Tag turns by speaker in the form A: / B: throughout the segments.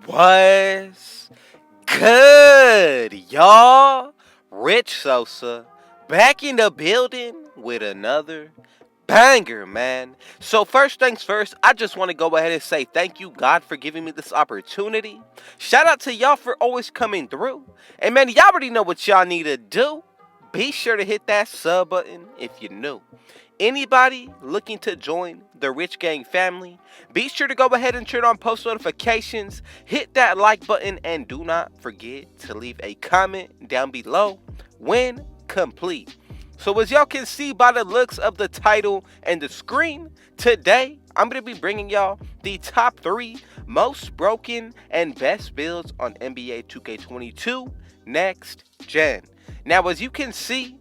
A: What's good, y'all? Rich Sosa back in the building with another banger, man. So first things first, I just want to go ahead and say thank you, God, for giving me this opportunity. Shout out to y'all for always coming through. And man, y'all already know what y'all need to do. Be sure to hit that sub button if you're new. Anybody looking to join the Rich Gang family, be sure to go ahead and turn on post notifications, hit that like button, and do not forget to leave a comment down below when complete. So as y'all can see by the looks of the title and the screen, today I'm going to be bringing y'all the top 3 most broken and best builds on NBA 2K22 Next Gen. Now as you can see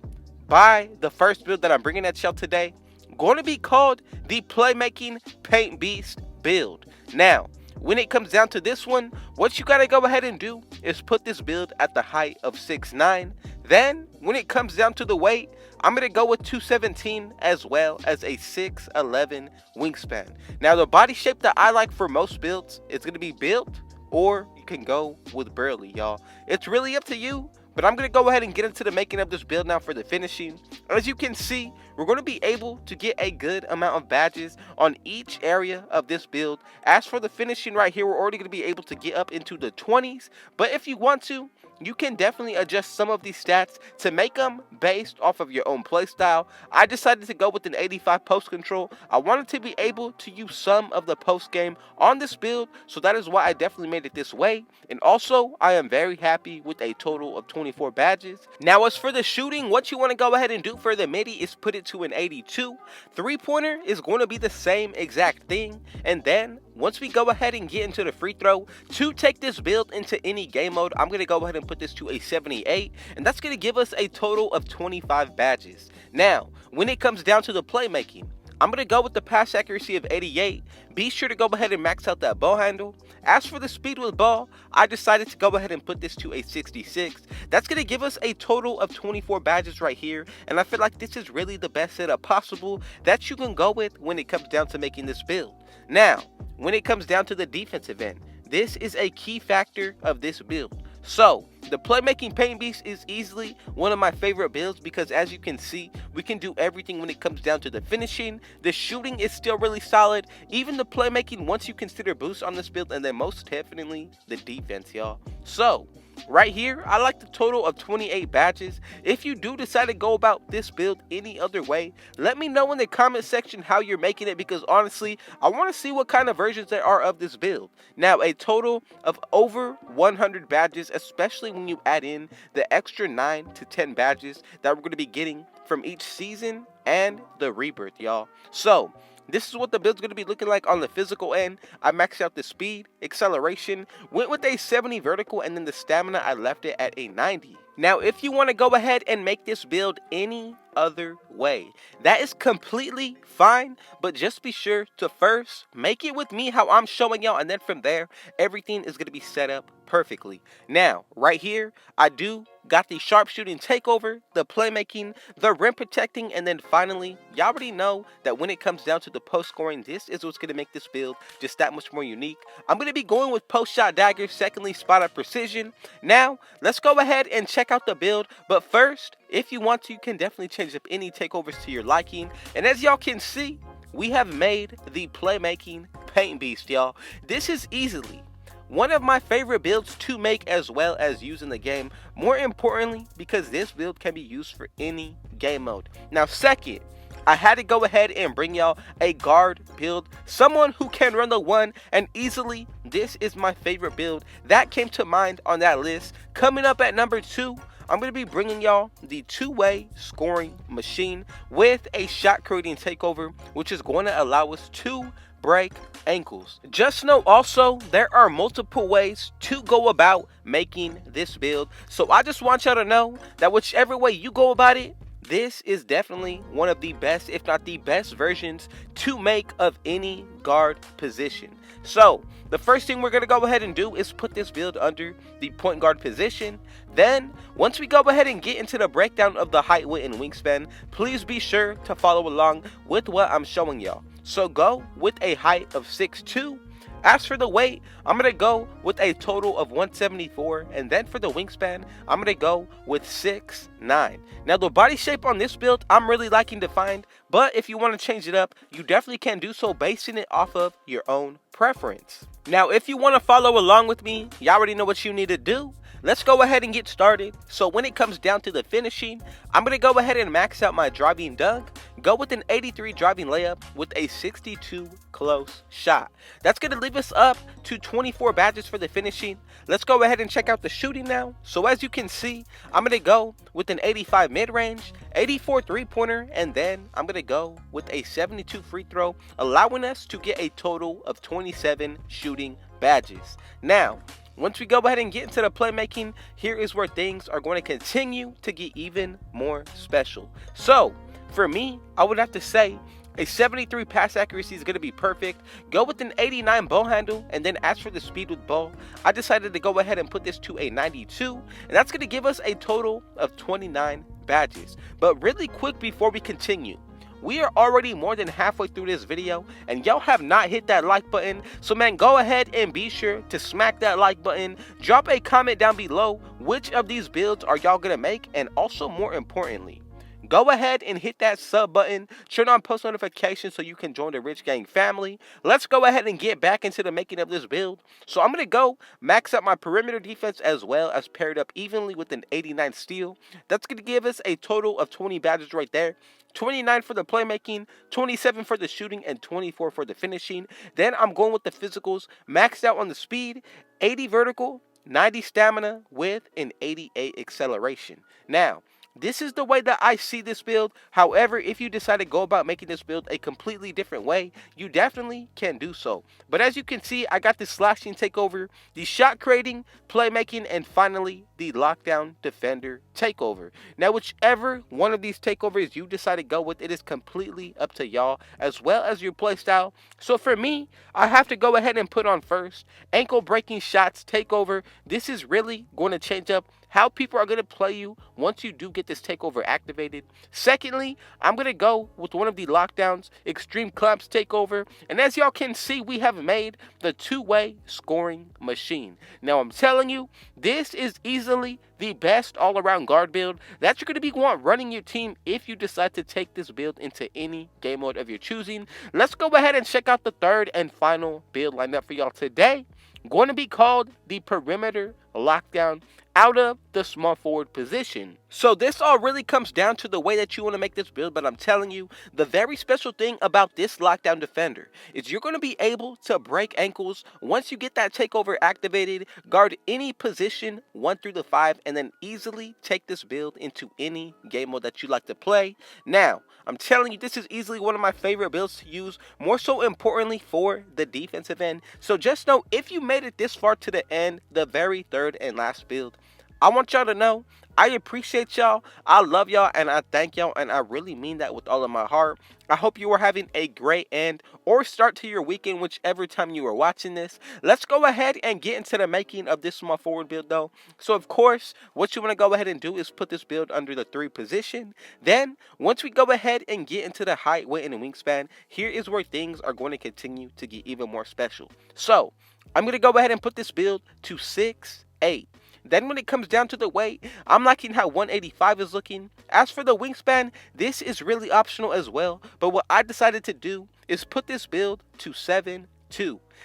A: by the first build that I'm bringing at y'all today, going to be called the Playmaking Paint Beast build. Now, when it comes down to this one, what you got to go ahead and do is put this build at the height of 6'9". Then, when it comes down to the weight, I'm going to go with 217 as well as a 6'11 wingspan. Now, the body shape that I like for most builds is going to be built, or you can go with burly, y'all. It's really up to you. But I'm going to go ahead and get into the making of this build now for the finishing. As you can see, we're going to be able to get a good amount of badges on each area of this build. As for the finishing right here, we're already going to be able to get up into the 20s. But if you want to, you can definitely adjust some of these stats to make them based off of your own playstyle. I decided to go with an 85 post control. I wanted to be able to use some of the post game on this build, so that is why I definitely made it this way. And also, I am very happy with a total of 24 badges. Now, as for the shooting, what you want to go ahead and do for the midi is put it to an 82. Three-pointer is going to be the same exact thing. And then, once we go ahead and get into the free throw, to take this build into any game mode, I'm going to go ahead and put this to a 78, and that's going to give us a total of 25 badges. Now, when it comes down to the playmaking, I'm going to go with the pass accuracy of 88. Be sure to go ahead and max out that ball handle. As for the speed with ball, I decided to go ahead and put this to a 66. That's going to give us a total of 24 badges right here, and I feel like this is really the best setup possible that you can go with when it comes down to making this build. Now, when it comes down to the defensive end, this is a key factor of this build. So, the Playmaking Paint Beast is easily one of my favorite builds because as you can see, we can do everything when it comes down to the finishing. The shooting is still really solid. Even the playmaking, once you consider boost on this build, and then most definitely the defense, y'all. So, right here, I like the total of 28 badges. If you do decide to go about this build any other way, let me know in the comment section how you're making it, because honestly, I want to see what kind of versions there are of this build. Now, a total of over 100 badges, especially when you add in the extra 9 to 10 badges that we're going to be getting from each season and the rebirth, y'all. So, this is what the build's going to be looking like on the physical end. I maxed out the speed, acceleration, went with a 70 vertical, and then the stamina, I left it at a 90. Now, if you want to go ahead and make this build any other way, that is completely fine, but just be sure to first make it with me how I'm showing y'all, and then from there, everything is going to be set up perfectly. Now, right here, I do got the sharpshooting takeover, the playmaking, the rim protecting, and then finally, y'all already know that when it comes down to the post scoring, this is what's going to make this build just that much more unique. I'm going to be going with post shot dagger, secondly spot up precision. Now, let's go ahead and check out the build, but first, if you want to, you can definitely change up any takeovers to your liking. And as y'all can see, we have made the Playmaking Paint Beast, y'all. This is easily one of my favorite builds to make as well as use in the game. More importantly, because this build can be used for any game mode. Now, second, I had to go ahead and bring y'all a guard build. Someone who can run the one, and easily, this is my favorite build that came to mind on that list. Coming up at number 2, I'm going to be bringing y'all the two-way scoring machine with a shot creating takeover, which is going to allow us to break ankles. Just know also there are multiple ways to go about making this build, so I just want y'all to know that whichever way you go about it, this is definitely one of the best, if not the best versions to make of any guard position. So the first thing we're going to go ahead and do is put this build under the point guard position. Then once we go ahead and get into the breakdown of the height, weight, and wingspan, please be sure to follow along with what I'm showing y'all. So go with a height of 6'2", As for the weight, I'm going to go with a total of 174, and then for the wingspan, I'm going to go with 6'9". Now the body shape on this build, I'm really liking to find, but if you want to change it up, you definitely can do so basing it off of your own preference. Now if you want to follow along with me, you already know what you need to do. Let's go ahead and get started. So when it comes down to the finishing, I'm going to go ahead and max out my driving dunk, go with an 83 driving layup with a 62 close shot. That's going to leave us up to 24 badges for the finishing. Let's go ahead and check out the shooting now. So as you can see, I'm going to go with an 85 mid-range, 84 three-pointer, and then I'm going to go with a 72 free throw, allowing us to get a total of 27 shooting badges. Now, once we go ahead and get into the playmaking, here is where things are going to continue to get even more special. So, for me, I would have to say a 73 pass accuracy is going to be perfect. Go with an 89 ball handle, and then as for the speed with ball, I decided to go ahead and put this to a 92, and that's going to give us a total of 29 badges. But really quick before we continue, we are already more than halfway through this video, and y'all have not hit that like button. So man, go ahead and be sure to smack that like button. Drop a comment down below which of these builds are y'all gonna make, and also more importantly, go ahead and hit that sub button, turn on post notifications so you can join the Rich Gang family. Let's go ahead and get back into the making of this build. So I'm going to go max up my perimeter defense as well as pair it up evenly with an 89 steal. That's going to give us a total of 20 badges right there. 29 for the playmaking, 27 for the shooting, and 24 for the finishing. Then I'm going with the physicals, maxed out on the speed, 80 vertical, 90 stamina with an 88 acceleration. Now, this is the way that I see this build. However, if you decide to go about making this build a completely different way, you definitely can do so. But as you can see, I got the slashing takeover, the shot creating, playmaking, and finally the lockdown defender takeover. Now, whichever one of these takeovers you decide to go with, it is completely up to y'all as well as your playstyle. So for me, I have to go ahead and put on first ankle breaking shots takeover. This is really going to change up how people are going to play you once you do get this takeover activated. Secondly, I'm going to go with one of the lockdowns, extreme clamps takeover. And as y'all can see, we have made the two-way scoring machine. Now, I'm telling you, this is easily the best all-around guard build that you're going to be running your team if you decide to take this build into any game mode of your choosing. Let's go ahead and check out the third and final build lineup for y'all today. Going to be called the perimeter lockdown out of the small forward position. So this all really comes down to the way that you want to make this build, but I'm telling you, the very special thing about this lockdown defender is you're going to be able to break ankles once you get that takeover activated, guard any position 1 through the 5, and then easily take this build into any game mode that you like to play. Now, I'm telling you, this is easily one of my favorite builds to use, more so importantly for the defensive end. So just know, if you made it this far to the end, the very third and last build, I want y'all to know I appreciate y'all, I love y'all, and I thank y'all, and I really mean that with all of my heart. I hope you are having a great end or start to your weekend, whichever time you are watching this. Let's go ahead and get into the making of this small forward build though. So of course, what you want to go ahead and do is put this build under the 3 position. Then, once we go ahead and get into the height, weight, and wingspan, here is where things are going to continue to get even more special. So, I'm going to go ahead and put this build to 6'8". Then when it comes down to the weight, I'm liking how 185 is looking. As for the wingspan, this is really optional as well. But what I decided to do is put this build to 7'2".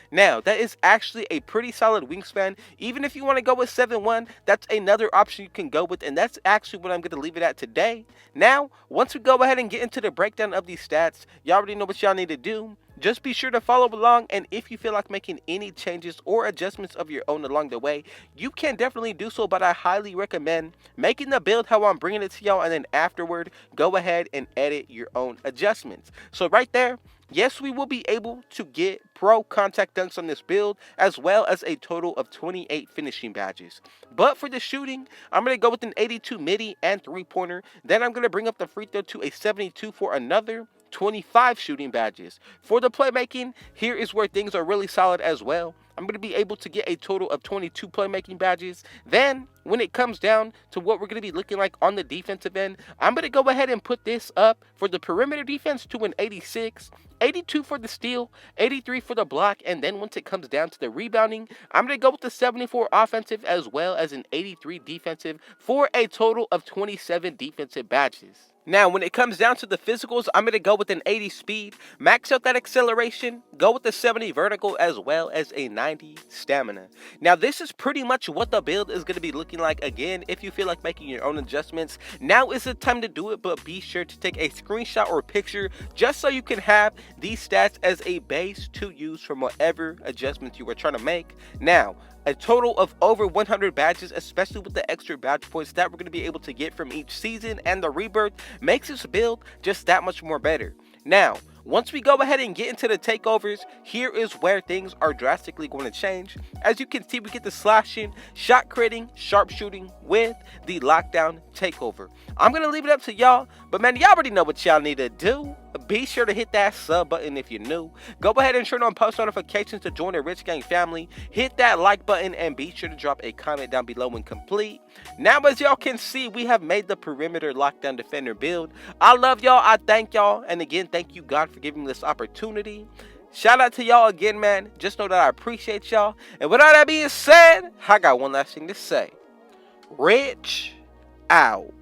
A: Now, that is actually a pretty solid wingspan. Even if you want to go with 7'1", that's another option you can go with. And that's actually what I'm going to leave it at today. Now, once we go ahead and get into the breakdown of these stats, y'all already know what y'all need to do. Just be sure to follow along, and if you feel like making any changes or adjustments of your own along the way, you can definitely do so, but I highly recommend making the build how I'm bringing it to y'all, and then afterward, go ahead and edit your own adjustments. So right there, yes, we will be able to get pro contact dunks on this build, as well as a total of 28 finishing badges. But for the shooting, I'm going to go with an 82 midi and 3-pointer. Then I'm going to bring up the free throw to a 72 for another 25 shooting badges. For the playmaking, here is where things are really solid as well. I'm going to be able to get a total of 22 playmaking badges. Then, when it comes down to what we're going to be looking like on the defensive end, I'm going to go ahead and put this up for the perimeter defense to an 86, 82 for the steal, 83 for the block, and then once it comes down to the rebounding, I'm going to go with the 74 offensive as well as an 83 defensive for a total of 27 defensive badges. Now, when it comes down to the physicals, I'm going to go with an 80 speed, max out that acceleration, go with the 70 vertical as well as a 90 stamina. Now, this is pretty much what the build is going to be looking like. Again, if you feel like making your own adjustments, now is the time to do it, but be sure to take a screenshot or picture just so you can have these stats as a base to use from whatever adjustments you are trying to make. Now, a total of over 100 badges, especially with the extra badge points that we're going to be able to get from each season and the rebirth, makes this build just that much more better. Now, once we go ahead and get into the takeovers, here is where things are drastically going to change. As you can see, we get the slashing, shot critting, sharpshooting with the lockdown takeover. I'm going to leave it up to y'all, but man, y'all already know what y'all need to do. Be sure to hit that sub button if you're new. Go ahead and turn on post notifications to join the Rich Gang family. Hit that like button and be sure to drop a comment down below when complete. Now, as y'all can see, we have made the perimeter lockdown defender build. I love y'all. I thank y'all. And again, thank you, God, for giving me this opportunity. Shout out to y'all again, man. Just know that I appreciate y'all. And with all that being said, I got one last thing to say. Rich out.